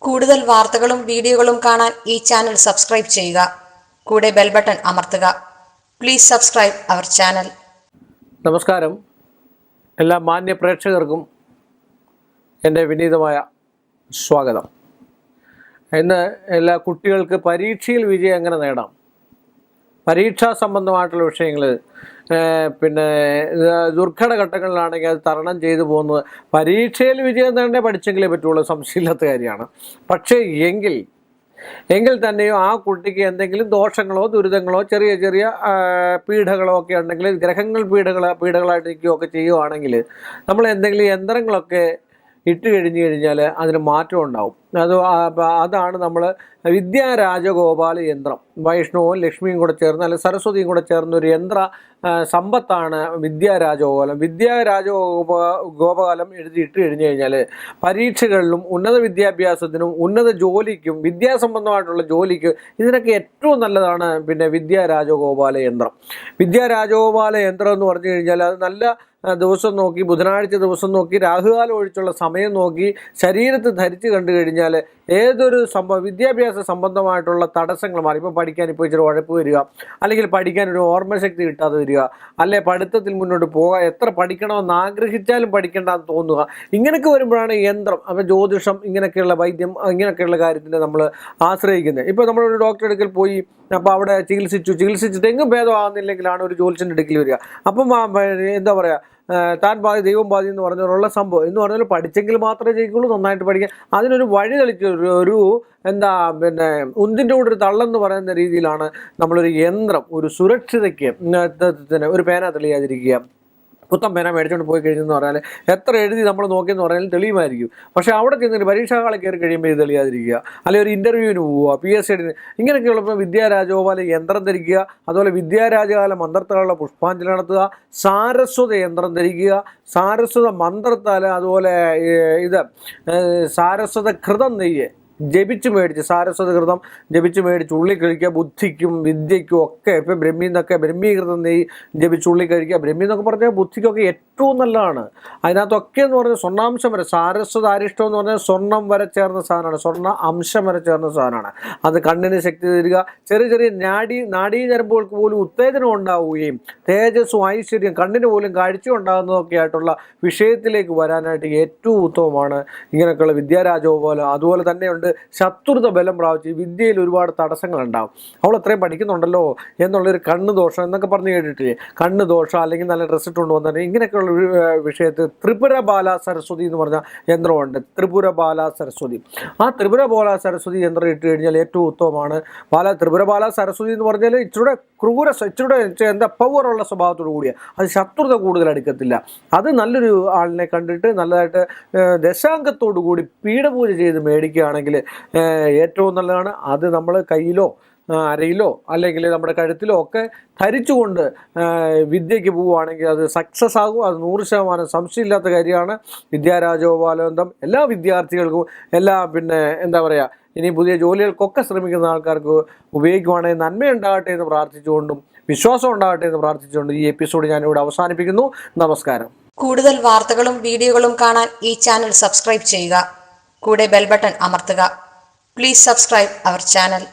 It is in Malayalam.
കൂടുതൽ വാർത്തകളും വീഡിയോകളും കാണാൻ ഈ ചാനൽ സബ്സ്ക്രൈബ് ചെയ്യുക. കൂടെ ബെൽ ബട്ടൺ അമർത്തുക. Please subscribe our channel. നമസ്കാരം. എല്ലാ മാന്യ പ്രേക്ഷകർക്കും എൻ്റെ വിനീതമായ സ്വാഗതം. ഇന്ന് എല്ലാ കുട്ടികൾക്ക് പരീക്ഷയിൽ വിജയം എങ്ങനെ നേടാം, പരീക്ഷാ സംബന്ധമായിട്ടുള്ള വിഷയങ്ങൾ, പിന്നെ ദുർഘട ഘട്ടങ്ങളിലാണെങ്കിൽ അത് തരണം ചെയ്തു പോകുന്നത്. പരീക്ഷയിൽ വിജയം നേടേണ്ടേ പഠിച്ചെങ്കിലേ പറ്റുള്ളൂ, സംശയമില്ലാത്ത കാര്യമാണ്. പക്ഷേ എങ്കിൽ തന്നെയും ആ കുട്ടിക്ക് എന്തെങ്കിലും ദോഷങ്ങളോ ദുരിതങ്ങളോ ചെറിയ ചെറിയ പീഡകളോ ഒക്കെ ഉണ്ടെങ്കിൽ, ഗ്രഹങ്ങൾ പീഡകളായിട്ട് നിൽക്കുകയൊക്കെ ചെയ്യുകയാണെങ്കിൽ നമ്മൾ എന്തെങ്കിലും യന്ത്രങ്ങളൊക്കെ ഇട്ട് കഴിഞ്ഞാൽ അതിന് മാറ്റം ഉണ്ടാവും. അതാണ് നമ്മൾ വിദ്യാരാജഗോപാല യന്ത്രം, വൈഷ്ണവും ലക്ഷ്മിയും കൂടെ ചേർന്ന് അല്ലെങ്കിൽ സരസ്വതിയും കൂടെ ചേർന്ന ഒരു യന്ത്ര സമ്പത്താണ് വിദ്യാരാജഗോപാലം. ഗോപാലം എഴുതിയിട്ട് കഴിഞ്ഞാൽ പരീക്ഷകളിലും ഉന്നത വിദ്യാഭ്യാസത്തിനും ഉന്നത ജോലിക്കും വിദ്യാസംബന്ധമായിട്ടുള്ള ജോലിക്കും ഇതിനൊക്കെ ഏറ്റവും നല്ലതാണ് പിന്നെ വിദ്യാരാജഗോപാല യന്ത്രം. വിദ്യാരാജഗോപാല യന്ത്രം എന്ന് പറഞ്ഞു കഴിഞ്ഞാൽ അത് നല്ല ദിവസം നോക്കി, ബുധനാഴ്ച ദിവസം നോക്കി, രാഹുകാലം ഒഴിച്ചുള്ള സമയം നോക്കി ശരീരത്തിൽ ധരിച്ച് കണ്ടു കഴിഞ്ഞാൽ ഏതൊരു വിദ്യാഭ്യാസ സംബന്ധമായിട്ടുള്ള തടസ്സങ്ങൾ മാറി. ഇപ്പോൾ പഠിക്കാൻ ഇപ്പോൾ ഇച്ചിരി ഉഴപ്പ് വരിക, അല്ലെങ്കിൽ പഠിക്കാനൊരു ഓർമ്മശക്തി കിട്ടാതെ വരിക, അല്ലെ പഠിത്തത്തിൽ മുന്നോട്ട് പോകാൻ എത്ര പഠിക്കണമെന്ന് ആഗ്രഹിച്ചാലും പഠിക്കേണ്ടെന്ന് തോന്നുക, ഇങ്ങനെയൊക്കെ വരുമ്പോഴാണ് യന്ത്രം, അപ്പോൾ ജ്യോതിഷം, ഇങ്ങനെയൊക്കെയുള്ള വൈദ്യം, ഇങ്ങനെയൊക്കെയുള്ള കാര്യത്തിന് നമ്മൾ ആശ്രയിക്കുന്നത്. ഇപ്പോൾ നമ്മളൊരു ഡോക്ടറെ അടുക്കൽ പോയി, അപ്പോൾ അവിടെ ചികിത്സിച്ചിട്ട് എങ്ങും ഭേദമാകുന്നില്ലെങ്കിലാണ് ഒരു ജ്യോത്സ്യൻ്റെ അടുക്കൽ വരിക. അപ്പം എന്താ പറയുക, താൻ പാതി ദൈവം പാതി എന്ന് പറഞ്ഞുള്ള സംഭവം എന്ന് പറഞ്ഞാൽ പഠിച്ചെങ്കിൽ മാത്രമേ ജയിക്കുള്ളൂ, നന്നായിട്ട് പഠിക്കാൻ. അതിനൊരു വഴി തെളിച്ച് ഒരു എന്താ പിന്നെ ഉന്തിൻ്റെ കൂടെ ഒരു തള്ളെന്ന് പറയുന്ന രീതിയിലാണ് നമ്മളൊരു യന്ത്രം, ഒരു സുരക്ഷിതയ്ക്ക് ഒരു പേന തെളിയാതിരിക്കുക. പുത്തൻ പേന മേടിച്ചുകൊണ്ട് പോയി കഴിഞ്ഞെന്ന് പറഞ്ഞാൽ എത്ര എഴുതി നമ്മൾ നോക്കിയെന്ന് പറഞ്ഞാൽ തെളിയുമായിരിക്കും. പക്ഷേ അവിടെ ചെന്നിട്ട് പരീക്ഷാ ഹാളിൽ കയറി കഴിയുമ്പോൾ ഇത് തെളിയാതിരിക്കുക, അല്ലെങ്കിൽ ഒരു ഇൻ്റർവ്യൂവിന് പോവുക, PSC ഇങ്ങനെയൊക്കെയുള്ളപ്പോൾ വിദ്യാരാജഗോപാല യന്ത്രം ധരിക്കുക. അതുപോലെ വിദ്യാരാജകാല മന്ത്രത്താലുള്ള പുഷ്പാഞ്ജലി നടത്തുക, സാരസ്വത യന്ത്രം ധരിക്കുക, സാരസ്വത മന്ത്രത്താൽ, അതുപോലെ സാരസ്വത കൃതം നെയ്യ് ജപിച്ച് മേടിച്ച്, സാരസ്വത കൃതം ജപിച്ച് മേടിച്ച് ഉള്ളി കഴിക്കുക. ബുദ്ധിക്കും വിദ്യയ്ക്കും ഒക്കെ ഇപ്പം ബ്രഹ്മീകൃതം നെയ്യ് ജപിച്ച് ഉള്ളി കഴിക്കുക. ബ്രഹ്മി എന്നൊക്കെ പറഞ്ഞാൽ ബുദ്ധിക്കൊക്കെ ഏറ്റവും നല്ലതാണ്. അതിനകത്തൊക്കെ എന്ന് പറഞ്ഞാൽ സ്വർണ്ണാംശം വരെ, സാരസ്വത അരിഷ്ടം എന്ന് പറഞ്ഞാൽ സ്വർണ്ണം വരെ ചേർന്ന സാധനമാണ്, സ്വർണ്ണ അംശം വരെ ചേർന്ന സാധനമാണ്. അത് കണ്ണിന് ശക്തി തരിക, ചെറിയ ചെറിയ നാഡീഞരമ്പുകൾക്ക് പോലും ഉത്തേജനം ഉണ്ടാവുകയും തേജസ്സും ഐശ്വര്യം, കണ്ണിന് പോലും കാഴ്ച ഉണ്ടാകുന്നതൊക്കെ ആയിട്ടുള്ള വിഷയത്തിലേക്ക് വരാനായിട്ട് ഏറ്റവും ഉത്തമമാണ് ഇങ്ങനെയൊക്കെയുള്ള വിദ്യാരാജഗോപാലം. അതുപോലെ തന്നെയുണ്ട് ശത്രുത ബലം പ്രാപിച്ച് വിദ്യയിൽ ഒരുപാട് തടസ്സങ്ങളുണ്ടാവും. അവൾ അത്രയും പഠിക്കുന്നുണ്ടല്ലോ എന്നുള്ളൊരു കണ്ണ് ദോഷം എന്നൊക്കെ പറഞ്ഞു കേട്ടിട്ടില്ലേ, കണ്ണ് ദോഷം അല്ലെങ്കിൽ നല്ല ഡ്രസ്സ് ഇട്ടുകൊണ്ട് വന്നിട്ട് ഇങ്ങനെയൊക്കെയുള്ള വിഷയത്തിൽ ത്രിപുരബാല സരസ്വതി എന്ന് പറഞ്ഞ യന്ത്രമുണ്ട്. ത്രിപുരബാല സരസ്വതി, ആ ത്രിപുരബാല സരസ്വതി യന്ത്രം ഇട്ട് കഴിഞ്ഞാൽ ഏറ്റവും ഉത്തമമാണ്. ത്രിപുരബാല സരസ്വതി എന്ന് പറഞ്ഞാൽ ഇച്ചിരൂടെ എന്താ പവറുള്ള സ്വഭാവത്തോടു കൂടിയ, അത് ശത്രുത കൂടുതൽ അടുക്കത്തില്ല. അത് നല്ലൊരു ആളിനെ കണ്ടിട്ട് നല്ലതായിട്ട് ദശാംഗത്തോടു കൂടി പീഠപൂജ ചെയ്ത് മേടിക്കുകയാണെങ്കിൽ ഏറ്റവും നല്ലതാണ്. അത് നമ്മൾ കയ്യിലോ അരയിലോ അല്ലെങ്കിൽ നമ്മുടെ കഴുത്തിലോ ഒക്കെ ധരിച്ചുകൊണ്ട് വിദ്യയ്ക്ക് പോവുകയാണെങ്കിൽ അത് സക്സസ് ആകും. അത് 100% സംശയമില്ലാത്ത കാര്യമാണ്. വിദ്യാരാജഗോപാലന്തം എല്ലാ വിദ്യാർത്ഥികൾക്കും, എല്ലാ എന്താ പറയുക, ഇനി പുതിയ ജോലികൾക്കൊക്കെ ശ്രമിക്കുന്ന ആൾക്കാർക്ക് ഉപയോഗിക്കുവാണെങ്കിൽ നന്മയുണ്ടാകട്ടെ എന്ന് പ്രാർത്ഥിച്ചുകൊണ്ടും വിശ്വാസം ഉണ്ടാകട്ടെ എന്ന് പ്രാർത്ഥിച്ചുകൊണ്ട് ഈ എപ്പിസോഡ് ഞാനിവിടെ അവസാനിപ്പിക്കുന്നു. നമസ്കാരം. കൂടുതൽ വാർത്തകളും വീഡിയോകളും കാണാൻ ഈ ചാനൽ സബ്സ്ക്രൈബ് ചെയ്യുക. കൂടെ ബെൽ ബട്ടൺ അമർത്തുക. Please subscribe our channel.